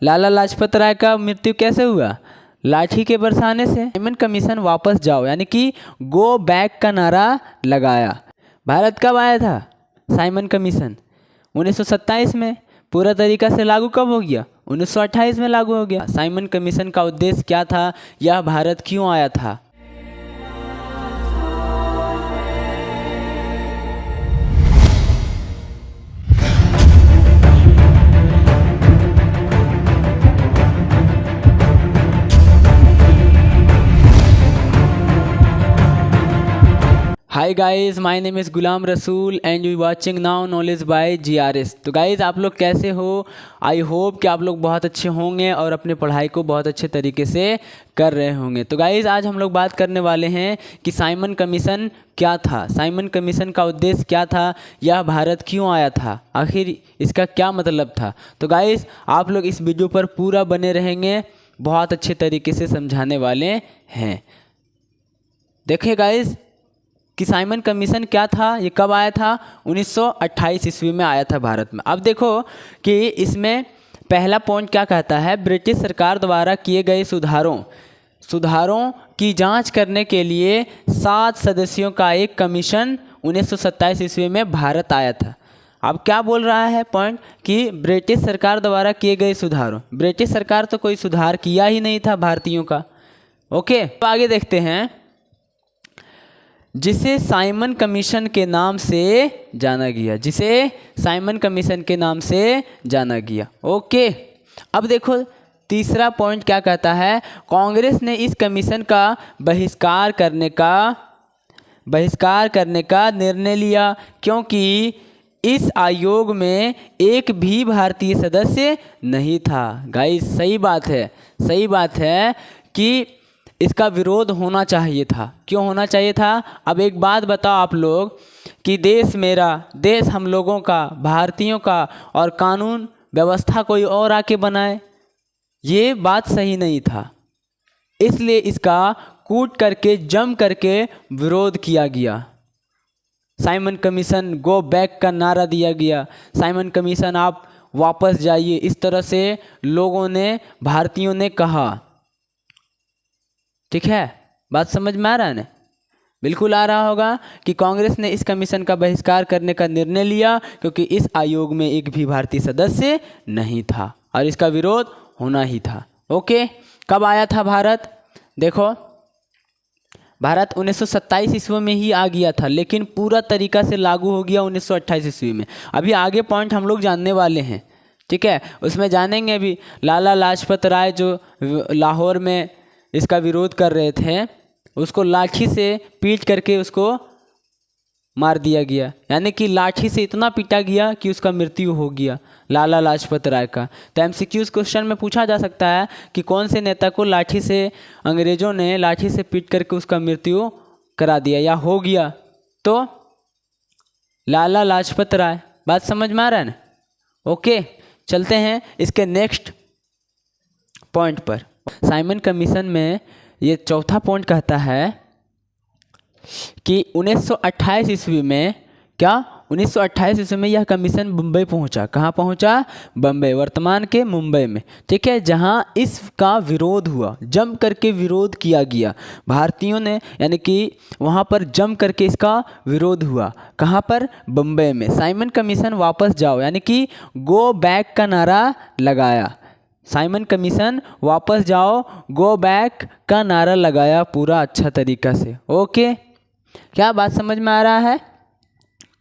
लाला लाजपत राय का मृत्यु कैसे हुआ? लाठी के बरसाने से। साइमन कमीशन वापस जाओ यानी कि गो बैक का नारा लगाया। भारत कब आया था साइमन कमीशन? 1927 में। पूरा तरीका से लागू कब हो गया? 1928 में लागू हो गया। साइमन कमीशन का उद्देश्य क्या था? यह भारत क्यों आया था? Hi guys, my name is Ghulam Rasool and you watching now knowledge by GRS। तो गाइस आप लोग कैसे हो? आई होप कि आप लोग बहुत अच्छे होंगे और अपने पढ़ाई को बहुत अच्छे तरीके से कर रहे होंगे। तो गाइस आज हम लोग बात करने वाले हैं कि साइमन कमीशन क्या था, साइमन कमीशन का उद्देश्य क्या था, यह भारत क्यों आया था, आखिर इसका क्या मतलब था। तो गाइस आप लोग इस वीडियो पर पूरा बने रहेंगे, बहुत अच्छे तरीके से समझाने वाले हैं। देखिए गाइस कि साइमन कमीशन क्या था, ये कब आया था? 1928 ईस्वी में आया था भारत में। अब देखो कि इसमें पहला पॉइंट क्या कहता है, ब्रिटिश सरकार द्वारा किए गए सुधारों की जांच करने के लिए 7 सदस्यों का एक कमीशन 1927 ईस्वी में भारत आया था। अब क्या बोल रहा है पॉइंट कि ब्रिटिश सरकार द्वारा किए गए सुधारों। ब्रिटिश सरकार तो कोई सुधार किया ही नहीं था भारतीयों का। ओके, तो आगे देखते हैं। जिसे साइमन कमीशन के नाम से जाना गया, जिसे साइमन कमीशन के नाम से जाना गया। ओके, अब देखो तीसरा पॉइंट क्या कहता है, कांग्रेस ने इस कमीशन का बहिष्कार करने का निर्णय लिया क्योंकि इस आयोग में एक भी भारतीय सदस्य नहीं था। गाइस सही बात है कि इसका विरोध होना चाहिए था। क्यों होना चाहिए था? अब एक बात बताओ आप लोग कि देश मेरा, देश हम लोगों का, भारतीयों का, और कानून व्यवस्था कोई और आके बनाए, ये बात सही नहीं था। इसलिए इसका कूट करके जम करके विरोध किया गया। साइमन कमीशन गो बैक का नारा दिया गया। साइमन कमीशन आप वापस जाइए, इस तरह से लोगों ने, भारतीयों ने कहा। ठीक है, बात समझ में आ रहा है ना? बिल्कुल आ रहा होगा कि कांग्रेस ने इस कमीशन का बहिष्कार करने का निर्णय लिया क्योंकि इस आयोग में एक भी भारतीय सदस्य नहीं था और इसका विरोध होना ही था। ओके, कब आया था भारत? देखो भारत 1927 ईस्वी में ही आ गया था, लेकिन पूरा तरीका से लागू हो गया 1928 ईस्वी में। अभी आगे पॉइंट हम लोग जानने वाले हैं, ठीक है, उसमें जानेंगे अभी। लाला लाजपत राय जो लाहौर में इसका विरोध कर रहे थे, उसको लाठी से पीट करके उसको मार दिया गया, यानी कि लाठी से इतना पीटा गया कि उसका मृत्यु हो गया, लाला लाजपत राय का। तो MCQs क्वेश्चन में पूछा जा सकता है कि कौन से नेता को लाठी से, अंग्रेजों ने लाठी से पीट करके उसका मृत्यु करा दिया या हो गया? तो लाला लाजपत राय। बात समझ में आ रहा है ना? ओके, चलते हैं इसके नेक्स्ट पॉइंट पर। साइमन कमीशन में ये चौथा पॉइंट कहता है कि 1928 ईस्वी में, क्या 1928 ईस्वी में यह कमीशन बम्बई पहुंचा। कहाँ पहुंचा? बम्बई, वर्तमान के मुंबई में। ठीक है, जहां इसका विरोध हुआ, जम करके विरोध किया गया भारतीयों ने, यानी कि वहां पर जम करके इसका विरोध हुआ। कहाँ पर? बम्बई में। साइमन कमीशन वापस जाओ यानी कि गो बैक का नारा लगाया। साइमन कमीशन वापस जाओ, गो बैक का नारा लगाया पूरा अच्छा तरीका से। ओके, क्या बात समझ में आ रहा है?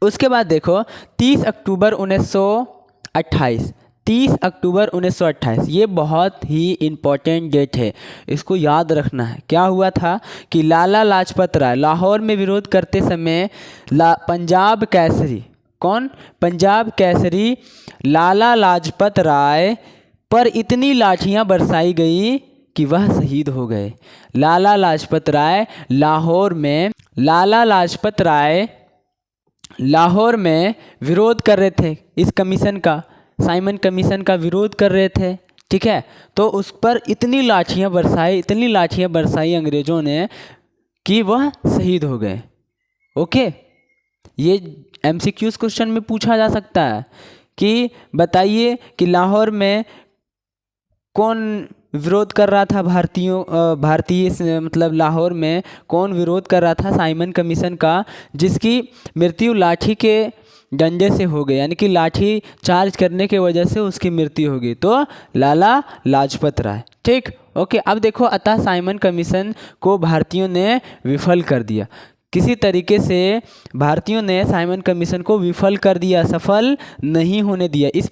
उसके बाद देखो 30 अक्टूबर 1928, 30 अक्टूबर 1928 ये बहुत ही इम्पोर्टेंट डेट है, इसको याद रखना है। क्या हुआ था कि लाला लाजपत राय लाहौर में विरोध करते समय पंजाब केसरी, कौन? पंजाब केसरी लाला लाजपत राय पर इतनी लाठियां बरसाई गई कि वह शहीद हो गए। लाला लाजपत राय लाहौर में विरोध कर रहे थे इस कमीशन का, साइमन कमीशन का विरोध कर रहे थे। ठीक है, तो उस पर इतनी लाठियां बरसाई अंग्रेजों ने कि वह शहीद हो गए। ओके, ये MCQs क्वेश्चन में पूछा जा सकता है कि बताइए कि लाहौर में कौन विरोध कर रहा था भारतीय मतलब लाहौर में कौन विरोध कर रहा था साइमन कमीशन का, जिसकी मृत्यु लाठी के डंडे से हो गई, यानी कि लाठी चार्ज करने की वजह से उसकी मृत्यु हो गई, तो लाला लाजपत राय। ठीक, ओके। अब देखो, अतः साइमन कमीशन को भारतीयों ने विफल कर दिया। किसी तरीके से भारतीयों ने साइमन कमीशन को विफल कर दिया, सफल नहीं होने दिया। इस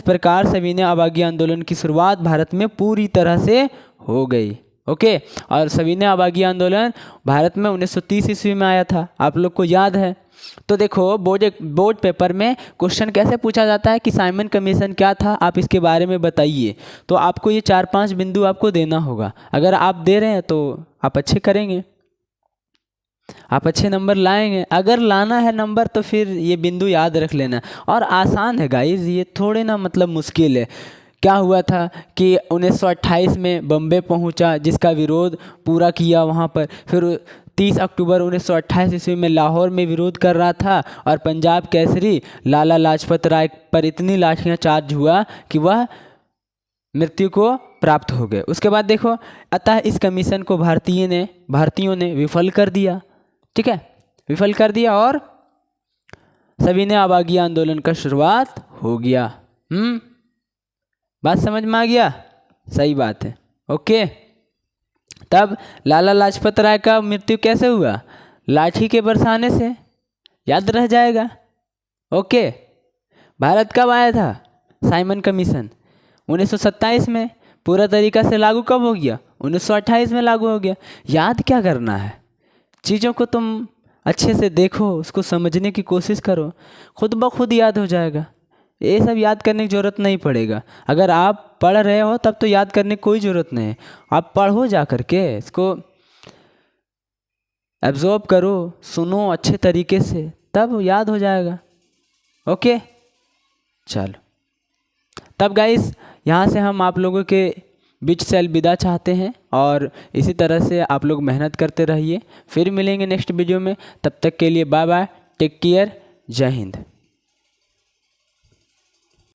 प्रकार सविनय अवज्ञा आंदोलन की शुरुआत भारत में पूरी तरह से हो गई। ओके, और सविनय अवज्ञा आंदोलन भारत में 1930 ईस्वी में आया था, आप लोग को याद है। तो देखो, बोर्ड पेपर में क्वेश्चन कैसे पूछा जाता है कि साइमन कमीशन क्या था, आप इसके बारे में बताइए। तो आपको ये 4-5 बिंदु आपको देना होगा। अगर आप दे रहे हैं तो आप अच्छे करेंगे, आप अच्छे नंबर लाएंगे। अगर लाना है नंबर तो फिर ये बिंदु याद रख लेना। और आसान है गाइज, ये थोड़े ना मतलब मुश्किल है। क्या हुआ था कि 1928 में बम्बे पहुंचा, जिसका विरोध पूरा किया वहाँ पर। फिर 30 अक्टूबर 1928 ईस्वी में लाहौर में विरोध कर रहा था, और पंजाब केसरी लाला लाजपत राय पर इतनी लाठियाँ चार्ज हुआ कि वह मृत्यु को प्राप्त हो गए। उसके बाद देखो, अतः इस कमीशन को भारतीयों ने विफल कर दिया। ठीक है, विफल कर दिया, और सविनय अवज्ञा आंदोलन का शुरुआत हो गया। बात समझ में आ गया? सही बात है। ओके, तब लाला लाजपत राय का मृत्यु कैसे हुआ? लाठी के बरसाने से, याद रह जाएगा। ओके, भारत कब आया था साइमन कमीशन? 1927 में। पूरा तरीका से लागू कब हो गया? 1928 में लागू हो गया। याद क्या करना है, चीज़ों को तुम अच्छे से देखो, उसको समझने की कोशिश करो, खुद ब खुद याद हो जाएगा। ये सब याद करने की ज़रूरत नहीं पड़ेगा। अगर आप पढ़ रहे हो तब तो याद करने की कोई ज़रूरत नहीं है। आप पढ़ो जा करके, इसको एब्जॉर्ब करो, सुनो अच्छे तरीके से, तब याद हो जाएगा। ओके, चलो। तब गाइस, यहाँ से हम आप लोगों के बीच से अलविदा चाहते हैं, और इसी तरह से आप लोग मेहनत करते रहिए। फिर मिलेंगे नेक्स्ट वीडियो में, तब तक के लिए बाय बाय, टेक केयर, जय हिंद।